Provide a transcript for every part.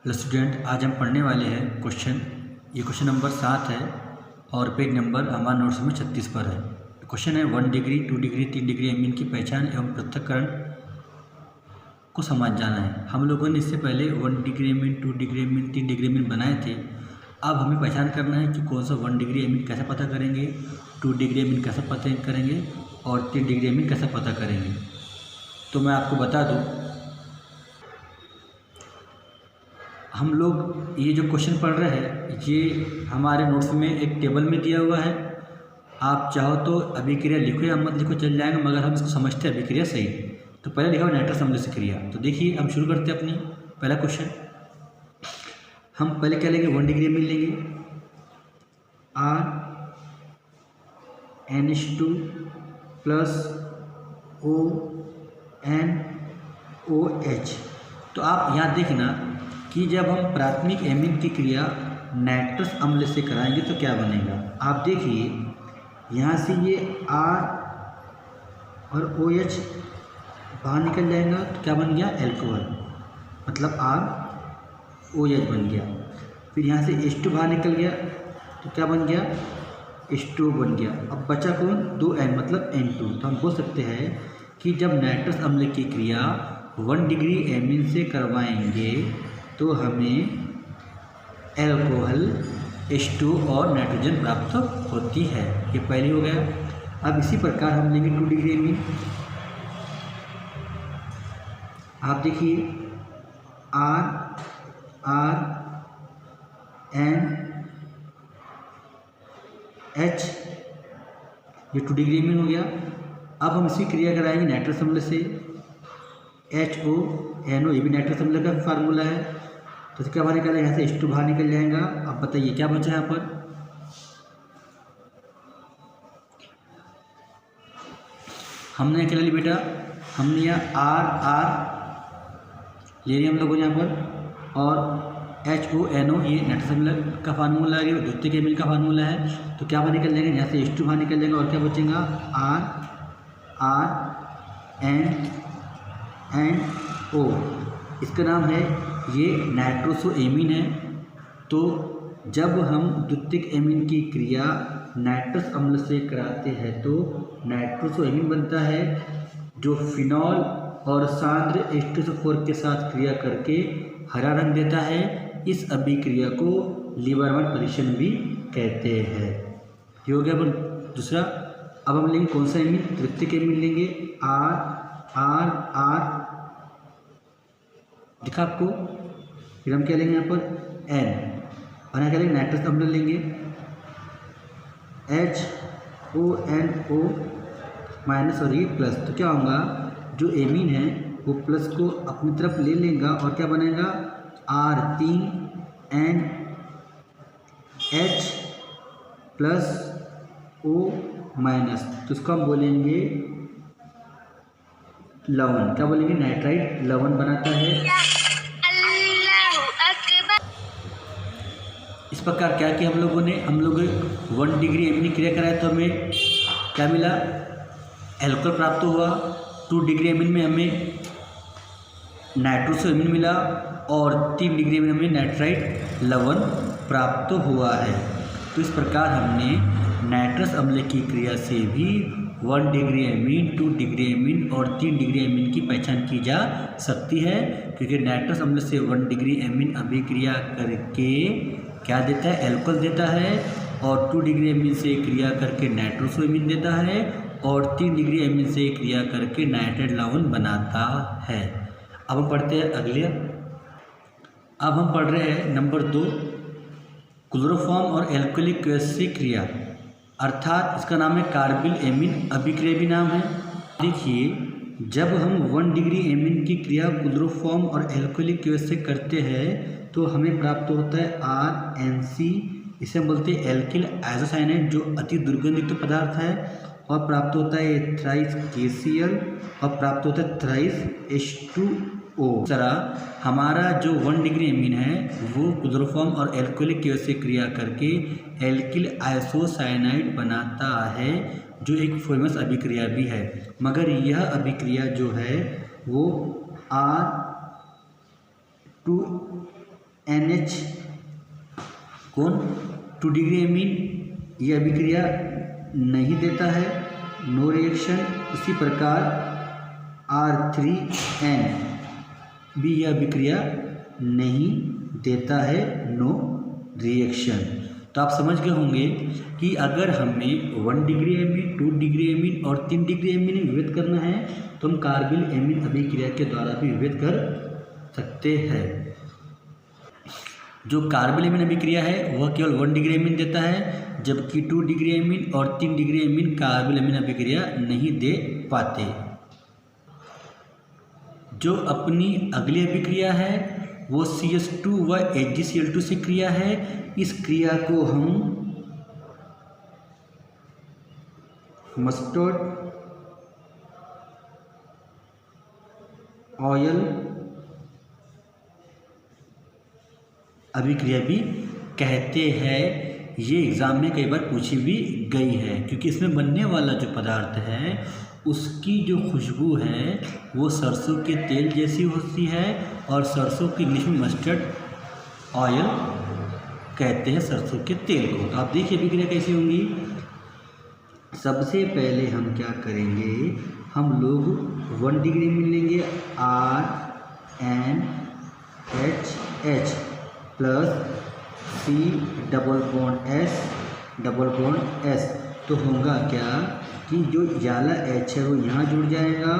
Hello student, आज हम पढ़ने वाले हैं ये क्वेश्चन नंबर 7 है और पेज नंबर हमारे नोट्स में 36 पर है। क्वेश्चन है 1 डिग्री 2 डिग्री 3 डिग्री एमीन की पहचान एवं पृथक्करण को समझ जाना है। हम लोगों ने इससे पहले 1 degree amine 2 degree amine 3 degree amine बनाए थे। अब हमें पहचान करना है कि कौन सा 1 डिग्री एमीन कैसे पता करेंगे, 2 डिग्री एमीन कैसे पता करेंगे और 3 डिग्री एमीन कैसे पता करेंगे। तो मैं आपको बता दूँ, हम लोग ये जो क्वेश्चन पढ़ रहे हैं ये हमारे नोट्स में एक टेबल में दिया हुआ है। आप चाहो तो अभिक्रिया लिखो या मत लिखो चल जाएगा, मगर हम इसको समझते हैं अभिक्रिया सही। तो पहले लिखा हुआ नाइट्रस अम्ल से क्रिया। तो देखिए हम शुरू करते हैं अपनी पहला क्वेश्चन। हम पहले क्या लेंगे, 1 डिग्री एमीन लेंगे, RNH2 प्लस ONOH। तो आप यहाँ देखना कि जब हम प्राथमिक एमीन की क्रिया नाइट्रस अम्ल से कराएंगे तो क्या बनेगा। आप देखिए यहाँ से ये R और OH बाहर निकल जाएगा तो क्या बन गया, एल्कोहल, मतलब ROH बन गया। फिर यहाँ से H2 बाहर निकल गया तो क्या बन गया, H2O बन गया। अब बचा कौन, 2N मतलब N2। तो हम बोल सकते हैं कि जब नाइट्रस अम्ल की क्रिया 1 डिग्री एमीन से करवाएंगे तो हमें एल्कोहल, H2 और नाइट्रोजन प्राप्त होती है। ये पहले हो गया। अब इसी प्रकार हम लेंगे 2 डिग्री एमीन। आप देखिए RNH, ये 2 डिग्री एमीन हो गया। अब हम इसकी क्रिया कराएंगे नाइट्रस अम्ल से, HONO, ये भी नाइट्रस अम्ल का फार्मूला है। तो क्या बाहर निकल जाएगा, यहाँ से H2 बाहर निकल जाएगा। अब बताइए क्या बचा है यहाँ पर, हमने क्या ले लिया बेटा, हमने यहाँ R ले लिया हम लोगों ने यहाँ पर, और HONO ये नाइट्रस अम्ल का फार्मूला है, द्वितीयक एमीन का फार्मूला है। तो क्या बाहर निकल जाएगा, यहाँ से H2 बाहर निकल जाएगा और क्या बचेगा, RNO। इसका नाम है, ये नाइट्रोसो एमीन है। तो जब हम द्वितीयक एमीन की क्रिया नाइट्रस अम्ल से कराते हैं तो नाइट्रोसो एमीन बनता है, जो फिनॉल और सांद्र H2SO4 के साथ क्रिया करके हरा रंग देता है। इस अभिक्रिया को लीवरमैन परीक्षण भी कहते हैं। ये हो गया दूसरा। अब हम लेंगे कौन सा एमीन, द्वितीयक एमीन लेंगे, R दिखा आपको। फिर हम क्या लेंगे यहाँ पर, N, और यहाँ क्या लेंगे, नाइट्रस अम्ल लेंगे, HONO माइनस और ये प्लस। तो क्या होगा, जो एमीन है वो प्लस को अपनी तरफ ले लेगा और क्या बनेगा, R3NH प्लस O माइनस। तो इसको हम बोलेंगे लवण, क्या बोलेंगे, नाइट्राइट लवण बनाता है। इस प्रकार क्या किया हम लोग 1 डिग्री एमीन क्रिया कराया तो हमें क्या मिला, एल्कोहल प्राप्त हुआ। 2 डिग्री एमीन में हमें नाइट्रोसो एमीन मिला और 3 डिग्री में हमें नाइट्राइट लवण प्राप्त हुआ है। तो इस प्रकार हमने नाइट्रस अम्ल की क्रिया से भी 1 डिग्री एमीन, 2 डिग्री एमीन और 3 डिग्री एमीन की पहचान की जा सकती है, क्योंकि नाइट्रस अम्ल से 1 डिग्री एमीन अभिक्रिया करके क्या देता है, एल्कोहल देता है, और 2 डिग्री एमीन से क्रिया करके नाइट्रोसो एमीन देता है, और 3 डिग्री एमीन से क्रिया करके नाइट्राइट लवण बनाता है। अब हम पढ़ते हैं अगले। अब हम पढ़ रहे हैं नंबर 2, क्लोरोफॉर्म और एल्कोहलिक से क्रिया, अर्थात इसका नाम है कार्बिल एमीन अभिक्रिया भी नाम है। देखिए जब हम 1 डिग्री एमीन की क्रिया क्लोरोफॉर्म और एल्कोहलिक से करते हैं तो हमें प्राप्त होता है RNC, इसे हम बोलते हैं एल्किल आइसोसाइनेट, जो अति दुर्गंधित पदार्थ है, और प्राप्त होता है थ्राइस KCl और प्राप्त होता है थ्राइस H2O। इस तरह हमारा जो 1 डिग्री एमीन है वो क्लोरोफॉर्म और एल्कोहलिक से क्रिया करके एल्किल आइसोसाइनाइड बनाता है, जो एक फेमस अभिक्रिया भी है। मगर यह अभिक्रिया जो है वो R2 NH कौन 2 डिग्री एमीन, ये अभिक्रिया नहीं देता है, नो रिएक्शन। इसी प्रकार R3N भी यह अभिक्रिया नहीं देता है, नो रिएक्शन। तो आप समझ गए होंगे कि अगर हमें 1 डिग्री एमीन, 2 डिग्री एमीन और 3 डिग्री एमीन में विभेद करना है तो हम कार्बिल एमीन अभिक्रिया के द्वारा भी विभेद कर सकते हैं। जो कार्बिल एमीन अभिक्रिया है वह केवल 1 डिग्री एमीन देता है, जबकि 2 डिग्री एमीन और 3 डिग्री एमीन कार्बिल एमीन अभिक्रिया नहीं दे पाते। जो अपनी अगली अभिक्रिया है वो CH2 व HgCl2 से क्रिया है। इस क्रिया को हम मस्टर्ड ऑयल अभिक्रिया भी कहते हैं। ये एग्ज़ाम में कई बार पूछी भी गई है, क्योंकि इसमें बनने वाला जो पदार्थ है उसकी जो खुशबू है वो सरसों के तेल जैसी होती है, और सरसों की इंग्लिश में मस्टर्ड ऑयल कहते हैं सरसों के तेल को। तो आप देखिए अभिक्रिया कैसी होंगी। सबसे पहले हम क्या करेंगे, हम लोग 1 डिग्री में लेंगे RNHH plus C double bond S। तो होगा क्या कि जो उजाला H है वो यहाँ जुड़ जाएगा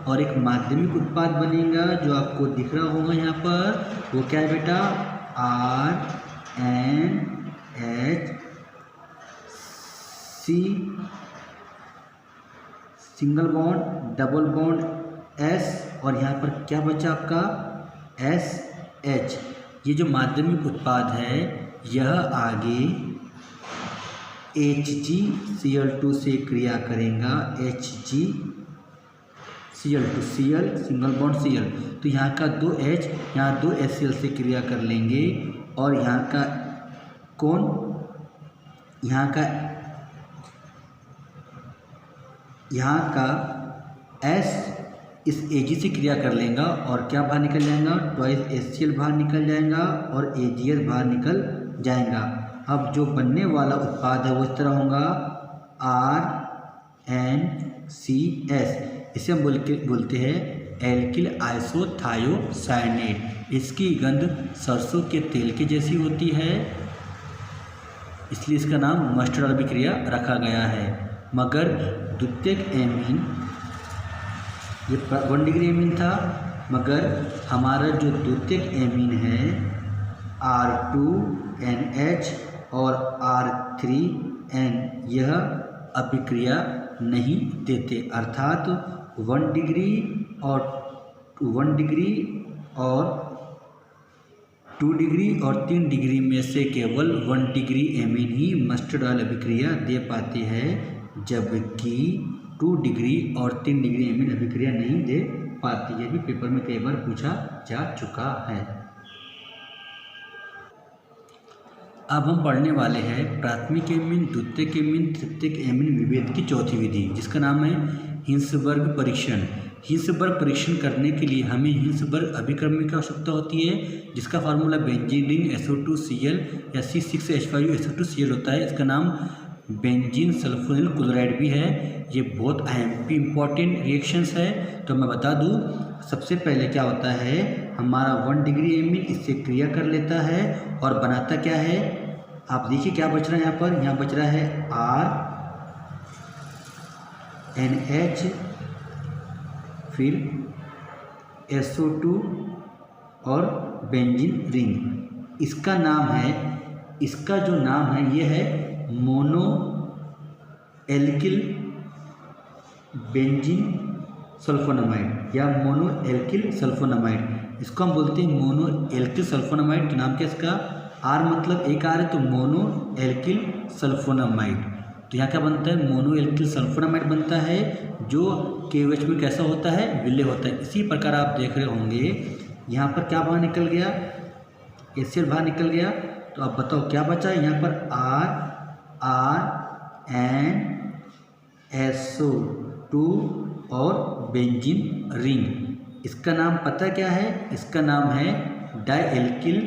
और एक माध्यमिक उत्पाद बनेगा जो आपको दिख रहा होगा यहाँ पर। वो क्या है बेटा, RNHC single bond double bond S, और यहाँ पर क्या बचा आपका SH। ये जो माध्यमिक उत्पाद है यह आगे HgCl2 से क्रिया करेगा, HgCl2 Cl single bond Cl। तो यहाँ का 2H यहाँ 2HCl से क्रिया कर लेंगे, और यहाँ का कौन, यहाँ का S इस Ag से क्रिया कर लेगा और क्या बाहर निकल जाएगा, 2HCl बाहर निकल जाएगा और AgS बाहर निकल जाएगा। अब जो बनने वाला उत्पाद है वो इस तरह होगा RNCS। इसे हम बोलते हैं एल्किल आइसोथायोसाइनेट। इसकी गंध सरसों के तेल के जैसी होती है, इसलिए इसका नाम मस्टर्ड अभिक्रिया रखा गया है। मगर द्वितीयक एमीन ये 1 डिग्री एमीन था, मगर हमारा जो द्वितीयक एमीन है R2NH और R3N यह अभिक्रिया नहीं देते, अर्थात 1 डिग्री और 2 डिग्री और 3 डिग्री में से केवल 1 डिग्री एमीन ही मस्टर्ड ऑयल अभिक्रिया दे पाते हैं, जबकि 2 डिग्री और 3 डिग्री एमीन अभिक्रिया नहीं दे पाती। यह भी पेपर में कई बार पूछा जा चुका है। अब हम पढ़ने वाले हैं प्राथमिक एमीन, द्वितीयक एमीन, तृतीयक एमीन विभेद की चौथी विधि, जिसका नाम है हिंसबर्ग परीक्षण। हिंसबर्ग परीक्षण करने के लिए हमें हिंसबर्ग अभिक्रमण की आवश्यकता होती है, जिसका फार्मूला बेंजीन रिंग SO2Cl या C6H5SO2Cl होता है। इसका नाम बेंजीन सल्फोनिल क्लोराइड भी है। ये बहुत इम्पॉर्टेंट रिएक्शंस है। तो मैं बता दूं, सबसे पहले क्या होता है, हमारा 1 डिग्री एमीन इससे क्रिया कर लेता है और बनाता क्या है, आप देखिए क्या बच रहा है यहाँ पर, यहाँ बच रहा है RNH, फिर SO2 और बेंजीन रिंग। इसका जो नाम है ये है मोनो एल्किल बेंजीन सल्फोनामाइड या मोनो एल्किल सल्फोनामाइड। इसको हम बोलते हैं मोनो एल्किल सल्फोनामाइड। तो नाम क्या इसका, आर मतलब एक आर है तो मोनो एल्किल सल्फोनामाइड। तो यहाँ क्या बनता है, मोनो एल्किल सल्फोनामाइड बनता है, जो KOH में कैसा होता है, विलय होता है। इसी प्रकार आप देख रहे होंगे यहाँ पर क्या बाहर निकल गया, HCl बाहर निकल गया। तो अब बताओ क्या बचा, यहाँ पर RNSO2 और बेंजीन रिंग। इसका नाम पता क्या है, इसका नाम है डाई एल्किल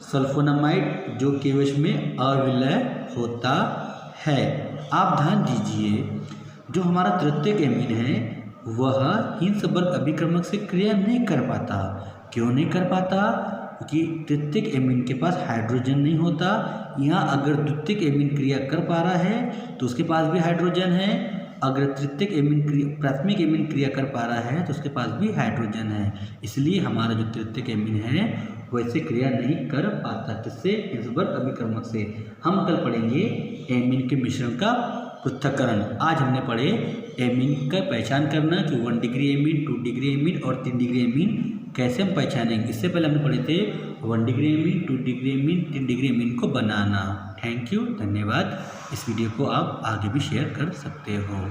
सल्फोनामाइड जो KOH में अविलय होता है। आप ध्यान दीजिए, जो हमारा तृतीयक एमीन है वह हिंस वर्ग अभिक्रमक से क्रिया नहीं कर पाता। क्यों नहीं कर पाता? क्योंकि तृतीयक एमीन के पास हाइड्रोजन नहीं होता। यहाँ अगर द्वितीयक एमीन क्रिया कर पा रहा है तो उसके पास भी हाइड्रोजन है, अगर तृतीयक एमीन प्राथमिक एमीन क्रिया कर पा रहा है तो उसके पास भी हाइड्रोजन है। इसलिए हमारा जो तृतीयक एमीन है वैसे क्रिया नहीं कर पाता। किससे? हिंस वर्ग अभिक्रमक से। हम कल पढ़ेंगे एमीन के मिश्रण का पृथक्करण। आज हमने पढ़े एमीन का पहचान करना कि 1 डिग्री एमीन, 2 डिग्री एमीन और 3 डिग्री एमीन कैसे हम पहचानेंगे। इससे पहले हमने पढ़े थे 1 degree amine, 2 degree amine, 3 degree amine को बनाना। थैंक यू, धन्यवाद। इस वीडियो को आप आगे भी शेयर कर सकते हो।